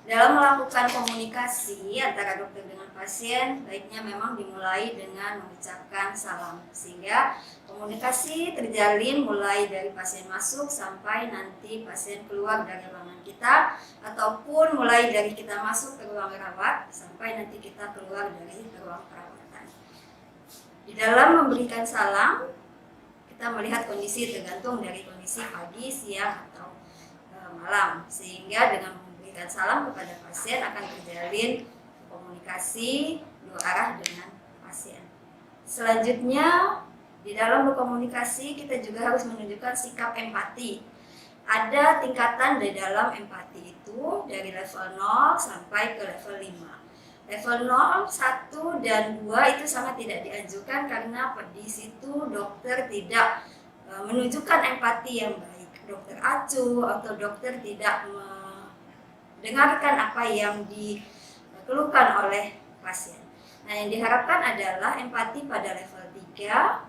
Dalam melakukan komunikasi antara dokter dengan pasien, baiknya memang dimulai dengan mengucapkan salam, sehingga komunikasi terjalin mulai dari pasien masuk sampai nanti pasien keluar dari ruangan kita, ataupun mulai dari kita masuk ke ruang rawat sampai nanti kita keluar dari ruang perawatan. Di dalam memberikan salam, kita melihat kondisi tergantung dari kondisi pagi, siang, atau malam, sehingga dengan memberikan salam kepada pasien akan terjalin komunikasi dua arah dengan pasien. Selanjutnya, di dalam berkomunikasi kita juga harus menunjukkan sikap empati. Ada tingkatan di dalam empati itu dari level 0 sampai ke level 5. Level 0, 1, dan 2 itu sangat tidak dianjurkan karena di situ dokter tidak menunjukkan empati yang baik. Dokter acuh atau dokter tidak dengarkan apa yang dikeluhkan oleh pasien. Nah, yang diharapkan adalah empati pada level 3,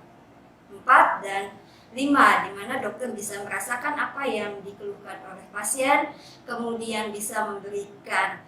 4, dan 5, di mana dokter bisa merasakan apa yang dikeluhkan oleh pasien, kemudian bisa memberikan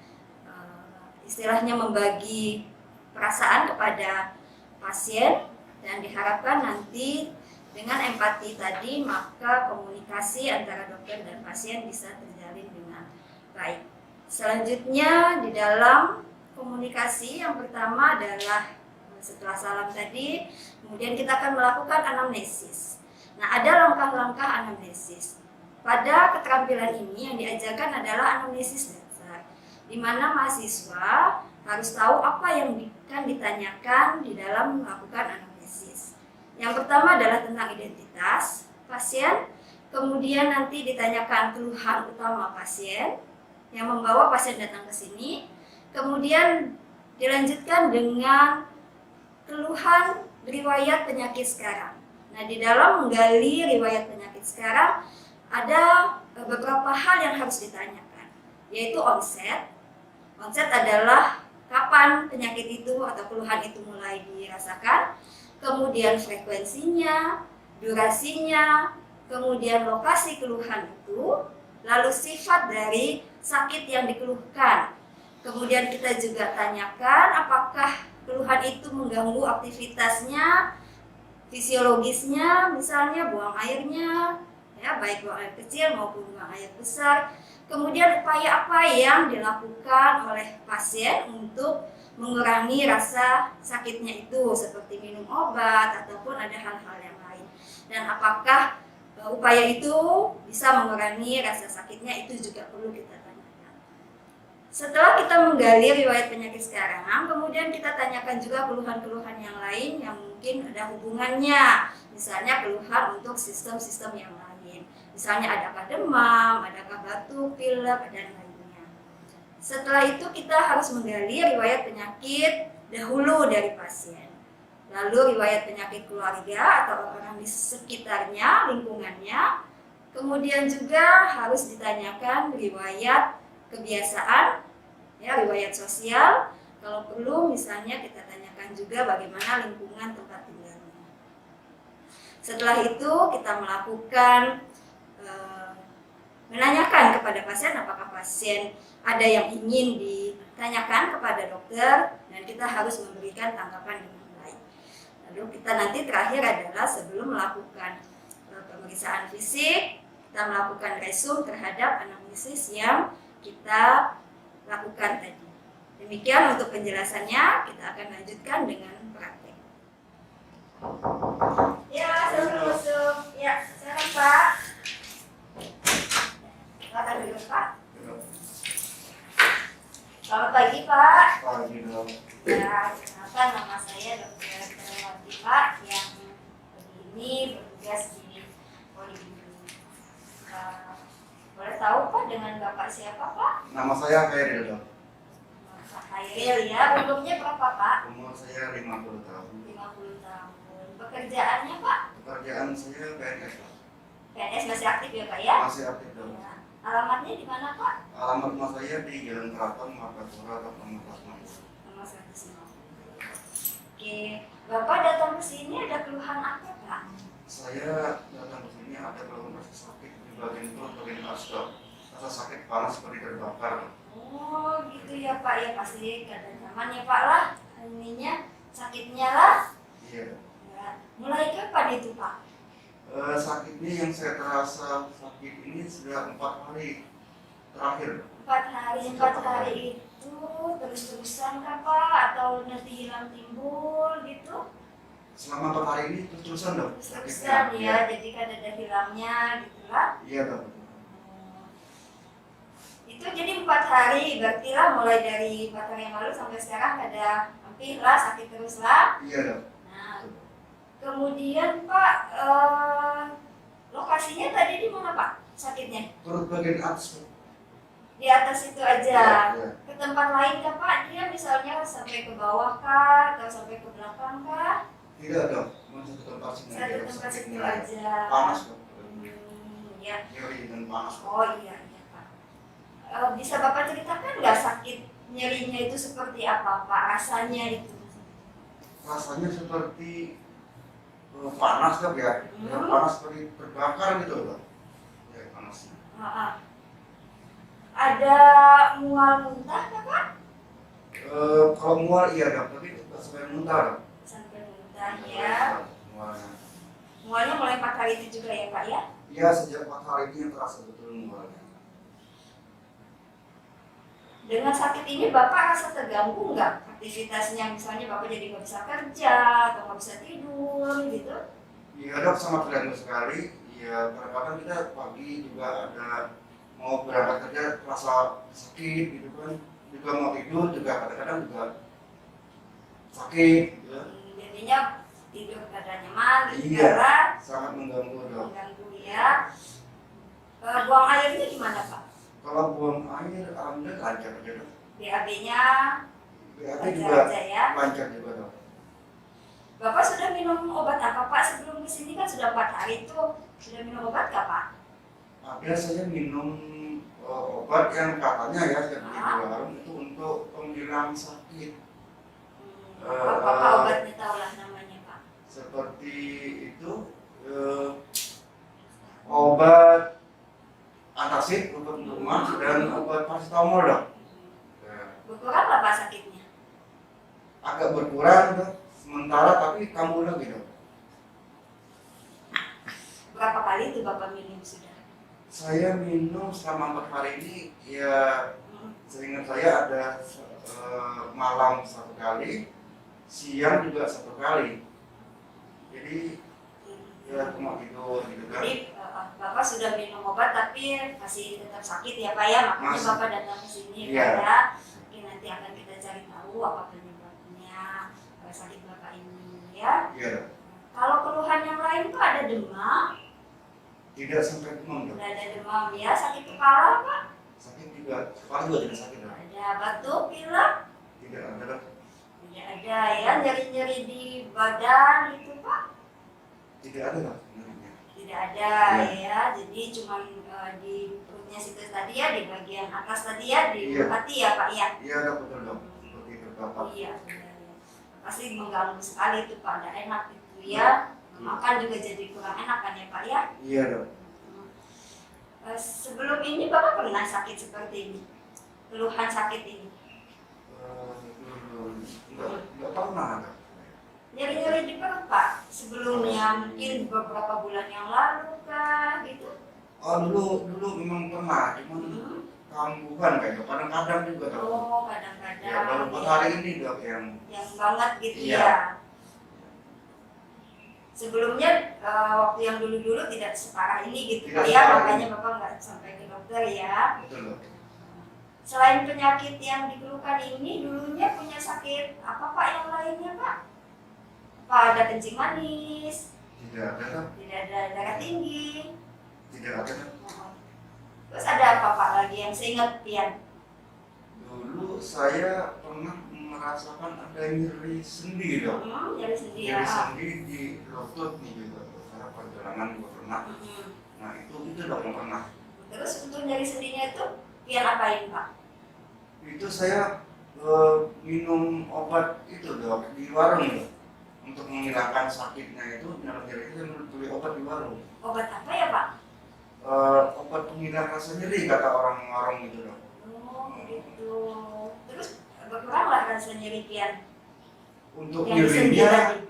istilahnya membagi perasaan kepada pasien, dan diharapkan nanti dengan empati tadi maka komunikasi antara dokter dan pasien bisa terjalin dengan baik. Selanjutnya di dalam komunikasi yang pertama adalah setelah salam tadi, kemudian kita akan melakukan anamnesis. Nah, ada langkah-langkah anamnesis. Pada keterampilan ini yang diajarkan adalah anamnesis dasar, di mana mahasiswa harus tahu apa yang akan ditanyakan di dalam melakukan anamnesis. Yang pertama adalah tentang identitas pasien, kemudian nanti ditanyakan keluhan utama pasien yang membawa pasien datang ke sini, kemudian dilanjutkan dengan keluhan riwayat penyakit sekarang. Nah, di dalam menggali riwayat penyakit sekarang ada beberapa hal yang harus ditanyakan, yaitu onset. Onset adalah kapan penyakit itu atau keluhan itu mulai dirasakan, kemudian frekuensinya, durasinya, kemudian lokasi keluhan itu, lalu sifat dari sakit yang dikeluhkan. Kemudian kita juga tanyakan apakah keluhan itu mengganggu aktivitasnya, fisiologisnya, misalnya buang airnya, ya baik buang air kecil maupun buang air besar. Kemudian upaya apa yang dilakukan oleh pasien untuk mengurangi rasa sakitnya itu, seperti minum obat ataupun ada hal-hal yang lain. Dan apakah upaya itu bisa mengurangi rasa sakitnya, itu juga perlu kita tanyakan. Setelah kita menggali riwayat penyakit sekarang, kemudian kita tanyakan juga keluhan-keluhan yang lain yang mungkin ada hubungannya. Misalnya keluhan untuk sistem-sistem yang lain. Misalnya adakah demam, adakah batuk, pilek, dan lainnya. Setelah itu kita harus menggali riwayat penyakit dahulu dari pasien. Lalu riwayat penyakit keluarga atau orang di sekitarnya, lingkungannya. Kemudian juga harus ditanyakan riwayat kebiasaan, ya, riwayat sosial. Kalau perlu misalnya kita tanyakan juga bagaimana lingkungan tempat tinggalnya. Setelah itu kita melakukan menanyakan kepada pasien apakah pasien ada yang ingin ditanyakan kepada dokter, dan kita harus memberikan tanggapan dengan baik. Lalu kita nanti terakhir adalah sebelum melakukan pemeriksaan fisik, kita melakukan resum terhadap anamnesis yang kita lakukan tadi. Demikian untuk penjelasannya, kita akan lanjutkan dengan praktek. Ya, silakan masuk. Ya, silakan Pak. Silakan duduk Pak. Selamat pagi Pak. Pagi dong. Ya, kenalkan nama saya Dr. Terwati Pak, yang ini bertugas di Poliklinik. Boleh tahu Pak dengan Bapak siapa Pak? Nama saya Khairil dong. Pak Khairil ya. Umurnya berapa Pak? Umur saya 50 tahun. 50 tahun. Pekerjaannya Pak? Pekerjaan saya PNS Pak. PNS masih aktif ya Pak ya? Masih aktif dong. Ya. Alamatnya di mana Pak? Alamat rumah saya di Jalan Keraton, Makassar, atau nomor 160. Nomor 150. Oke, Bapak datang ke sini ada keluhan apa Pak? Saya datang ke sini ada keluhan rasa sakit di bagian perut, bagian asal. rasa sakit panas seperti terbakar. Oh gitu ya Pak, ya pasti kada nyaman ya Pak lah, ininya sakitnya lah. Iya. Ya. Mulai kapan itu Pak? Sakitnya yang saya terasa sakit ini sudah 4 hari terakhir. 4 hari itu terus-terusan kah Pak? Atau nanti hilang timbul gitu? Selama 4 hari ini terus-terusan dong. Terus-terusan ya, jadi kan ada hilangnya gitu lah. Iya dong. Itu jadi 4 hari, berarti lah mulai dari 4 hari yang lalu sampai sekarang ada hampir lah sakit terus lah. Iya dong. Nah, kemudian Pak, lokasinya tadi di mana Pak sakitnya? Perut bagian atas. Di atas itu aja. Iya. Ke tempat lain kah Pak? Dia misalnya sampai ke bawah kah? Atau sampai ke belakang kah? Tidak dong. Cuma satu tempat sini. Satu tempat situ aja. Panas dong. Ya. Nyeri dan panas. Oh iya, iya Pak. Bisa Bapak ceritakan nggak sakit nyerinya itu seperti apa Pak? Rasanya itu? Rasanya seperti panas dong ya. Panas seperti terbakar gitu loh. Ya panasnya. Ada mual muntah kah Pak? Kalau mual iya dong, tapi tidak sampai muntah. Sampai muntah ya. Mualnya. Mualnya mulai 4 hari itu juga ya Pak ya? Iya, sejak 4 hari ini yang terasa betul mualnya. Dengan sakit ini Bapak rasa terganggu nggak aktivitasnya? Misalnya Bapak jadi nggak bisa kerja atau nggak bisa tidur gitu? Iya dok, sangat terganggu sekali. Ya kadang-kadang kita pagi juga ada mau berangkat kerja rasa sakit gitu kan. Juga mau tidur juga kadang-kadang juga sakit gitu. Jadinya tidur kada nyaman, Iya. karena Sangat mengganggu dok. mengganggu ya. Buang airnya gimana Pak? Kalau buang air, alhamdulillah lancar aja dok. BAB-nya BAB lancar juga aja ya. lancar juga dok. Bapak sudah minum obat apa Pak? Sebelum kesini kan sudah 4 hari tuh. Sudah minum obat nggak Pak? Ada saya minum obat yang katanya ya yang di warung itu untuk penghilang sakit. Apa obatnya tahu lah namanya Pak? Seperti itu obat antasid untuk rumah dan obat paracetamol dok. Berkurang nggak Pak sakitnya? Agak berkurang dok, sementara tapi kambuh lagi dok. Berapa kali itu Bapak minum sudah? Saya minum selama 4 hari ini ya seingat saya ada malam 1 kali, siang juga 1 kali. Jadi ya cuma tidur gitu kan. Jadi Bapak sudah minum obat tapi masih tetap sakit ya Pak ya, makanya Masih. Bapak datang ke sini Iya. Pak ya. Oke, nanti akan kita cari tahu apa penyebabnya sakit Bapak ini ya. Iya dok. Kalau keluhan yang lain tuh ada demam, Tidak sampai demam dok. udah ada demam ya, sakit kepala Pak, Sakit juga, kepala juga tidak sakit dok. ada batuk, pilek, Tidak ada dok. tidak ada ya, nyeri-nyeri di badan itu Pak, Tidak ada dok. Sebenarnya. tidak ada Iya. ya, jadi cuma di perutnya situ tadi ya, di bagian atas tadi ya, di Iya. hati ya Pak ya. Iya dok betul dok. Seperti terbakar. Iya, pasti mengganggu sekali itu Pak, tidak enak itu ya. Makan juga jadi kurang enak kan ya Pak ya. Iya dok. Sebelum ini Bapak pernah sakit seperti ini? Keluhan sakit ini? Enggak pernah dok. Nyeri-nyeri di perut Pak? Sebelumnya mungkin beberapa bulan yang lalu kah gitu? Oh dulu memang pernah, cuman kambuhan kayaknya kadang-kadang juga dok. Oh kadang-kadang Ya baru 4 hari ini dok yang yang banget gitu Iya. ya. Sebelumnya waktu yang dulu-dulu tidak separah ini gitu Pak Tidak ya, separah makanya ini. Bapak nggak sampai ke dokter ya. betul dok. Selain penyakit yang dikeluhkan ini, dulunya punya sakit apa Pak yang lainnya Pak? Pak ada kencing manis, Tidak ada dok. tidak ada darah tinggi, Tidak ada dok. terus ada apa Pak lagi yang seingat Pian? Dulu saya pernah merasakan ada nyeri sendi dok. Nyari sendiri Nyeri ya. sendi di lutut nih juga. Karena perjalanan juga pernah. Nah itu dok yang pernah. Terus untuk nyari sendinya itu Pian apain Pak? Itu saya minum obat itu dok di warung dok. Untuk menghilangkan sakitnya itu, nyeri itu saya beli obat di warung. Obat apa ya Pak? Obat penghilangkan rasa nyeri kata orang-orang gitu dok. Oh gitu. Terus berkuranglah rasa nyeri Pian Untuk yang sendi nyerinya, tadi.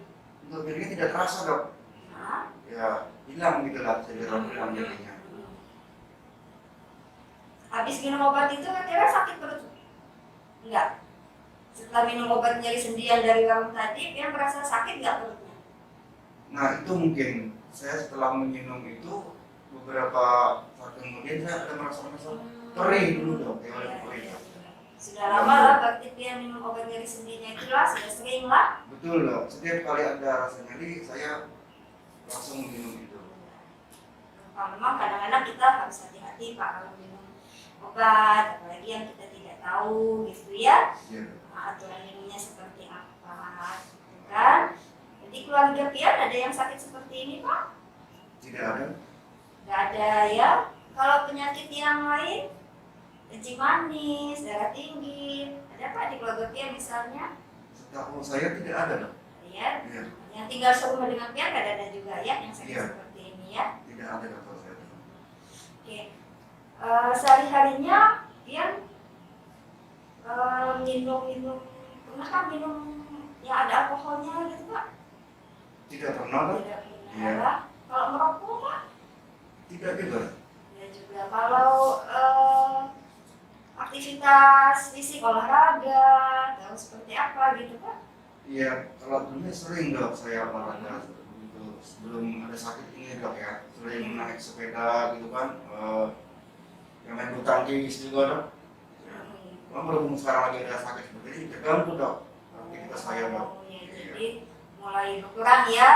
untuk nyerinya tidak terasa dok. Nah, Ya hilang gitu lah, segera hilang nyerinya. habis minum obat itu kira sakit perut? Enggak. Setelah minum obat nyeri sendi yang dari warung tadi, Pian merasa sakit nggak perutnya? Nah itu mungkin saya setelah minum itu beberapa saat kemudian saya ada merasa perih dulu dok, ya Iya, perih. iya, iya. Sudah lama lah berarti Pian minum obat nyeri sendinya itulah, sudah sering lah. Betul dok, setiap kali ada rasa nyeri saya langsung minum itu. Memang kadang-kadang kita harus hati-hati Pak kalau minum obat, apalagi yang kita tidak tahu gitu ya. Iya. Aturan minumnya seperti apa, gitu kan? Jadi keluarga Pian ada yang sakit seperti ini Pak? Tidak ada. Nggak ada ya. Kalau penyakit yang lain, kencing manis, darah tinggi, ada Pak di keluarga Pian misalnya? Setahu saya tidak ada dok. Ya, Iya. yang tinggal serumah dengan Pian nggak ada juga ya yang sakit Iya. seperti ini ya? Tidak ada dok saya. Oke. Sehari-harinya Pian minum pernah kan minum yang ada alkoholnya gitu Pak? Tidak pernah dok. Tidak pernah. Iya. Kalau merokok Pak? Tidak juga. Ya juga. Kalau aktivitas fisik olahraga atau seperti apa gitu Pak? Iya, kalau dulu sering dok saya olahraga gitu. Sebelum ada sakit ini dok ya, sering naik sepeda gitu kan. Yang main bulu tangkis juga dok. Berhubung sekarang lagi ada sakit seperti ini, terganggu dok aktivitas saya dok. Oh, ya, jadi mulai berkurang ya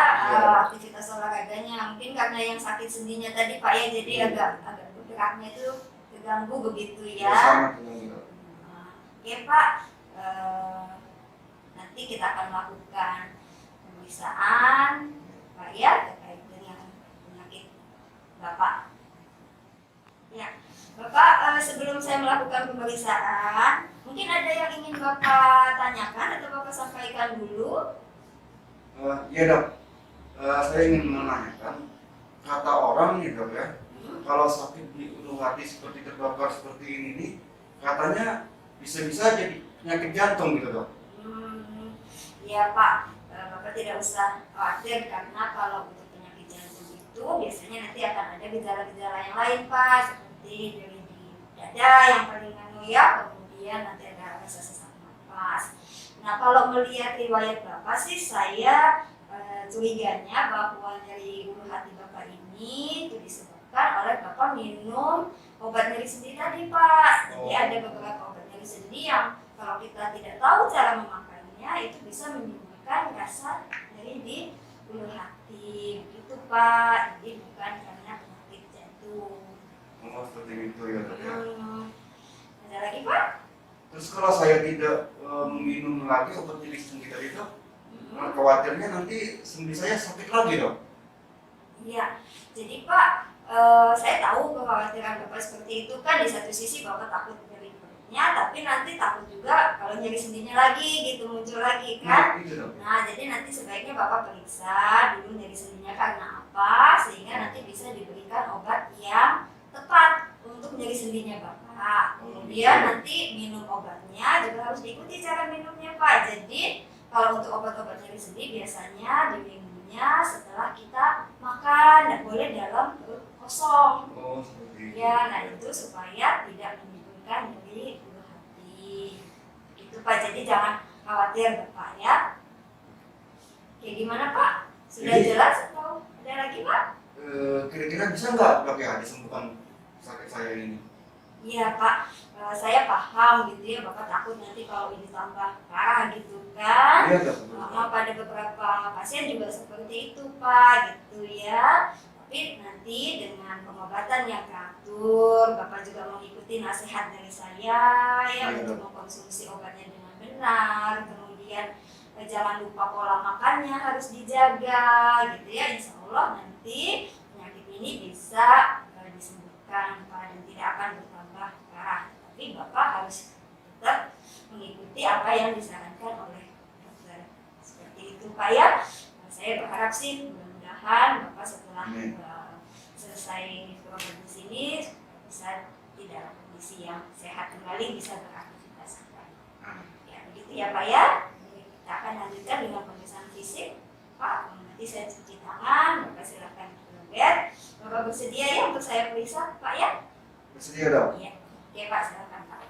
aktivitas olahraganya. Mungkin karena yang sakit sendinya tadi Pak ya, jadi agak bergeraknya itu terganggu begitu ya. Sama dengan dok. Oke Pak, nanti kita akan melakukan pemeriksaan Pak ya terkait dengan penyakit Bapak. Ya, Bapak sebelum saya melakukan pemeriksaan, mungkin ada yang ingin Bapak tanyakan atau Bapak sampaikan dulu? Iya dok, saya ingin menanyakan, kata orang nih dok ya, kalau sakit di ulu hati seperti terbakar seperti ini nih, katanya bisa-bisa jadi penyakit jantung gitu dok. Ya Pak, Bapak tidak usah khawatir karena kalau untuk penyakit jantung itu biasanya nanti akan ada gejala-gejala yang lain Pak, seperti dari di dada yang paling anu ya, kemudian nanti ada rasa sesak napas. Nah kalau melihat riwayat Bapak sih saya curiganya bahwa dari ulu hati Bapak ini itu disebabkan oleh Bapak minum obat nyeri sendi tadi Pak. Jadi ada beberapa obat nyeri sendi yang kalau kita tidak tahu cara memakainya itu bisa menimbulkan rasa nyeri di ulu hati gitu Pak. Jadi bukan karena penyakit jantung. Oh seperti itu ya dok ya. Ada lagi Pak? Terus kalau saya tidak minum lagi obat nyeri sendi tadi dok, khawatirnya nanti sendi saya sakit lagi dok. Iya, jadi Pak, saya tahu kekhawatiran Bapak seperti itu kan di satu sisi Bapak takut nyeri perutnya, tapi nanti takut juga kalau nyeri sendinya lagi gitu muncul lagi kan? Nah, itu dok. Nah, jadi nanti sebaiknya Bapak periksa dulu nyeri sendinya karena apa, sehingga nanti bisa diberikan obat yang tepat untuk nyeri sendinya Bapak. Kemudian nanti minum obatnya juga harus diikuti cara minumnya Pak. Jadi kalau untuk obat-obat nyeri sendi biasanya diminumnya setelah kita makan, tidak boleh dalam perut kosong. Oh seperti itu. Ya, nah itu supaya tidak menimbulkan nyeri ulu hati. Itu Pak, jadi jangan khawatir Bapak ya. Oke, gimana Pak? Sudah Jadi, jelas atau ada lagi Pak? Kira-kira bisa nggak dok ya disembuhkan sakit saya ini? Iya Pak, saya paham gitu ya, Bapak takut nanti kalau ini tambah parah gitu kan. Iya dok. Pada beberapa pasien juga seperti itu Pak gitu ya. Tapi nanti dengan pengobatan yang teratur, Bapak juga mengikuti nasihat dari saya ya untuk mengkonsumsi obatnya dengan benar. Kemudian jangan lupa pola makannya harus dijaga gitu ya. Insya Allah nanti penyakit ini bisa disembuhkan Pak dan tidak akan bertambah parah. Tapi Bapak harus tetap mengikuti apa yang disarankan oleh dokter. Seperti itu Pak ya. Saya berharap sih mudah-mudahan Bapak setelah selesai program di sini bisa di dalam kondisi yang sehat kembali, bisa beraktivitas kembali. Ya begitu ya Pak ya. Kita akan lanjutkan dengan pemeriksaan fisik. Pak, nanti saya cuci tangan, Bapak silakan ke bed. Bapak bersedia ya untuk saya periksa Pak ya? Bersedia dok? Iya. Oke Pak, silakan Pak.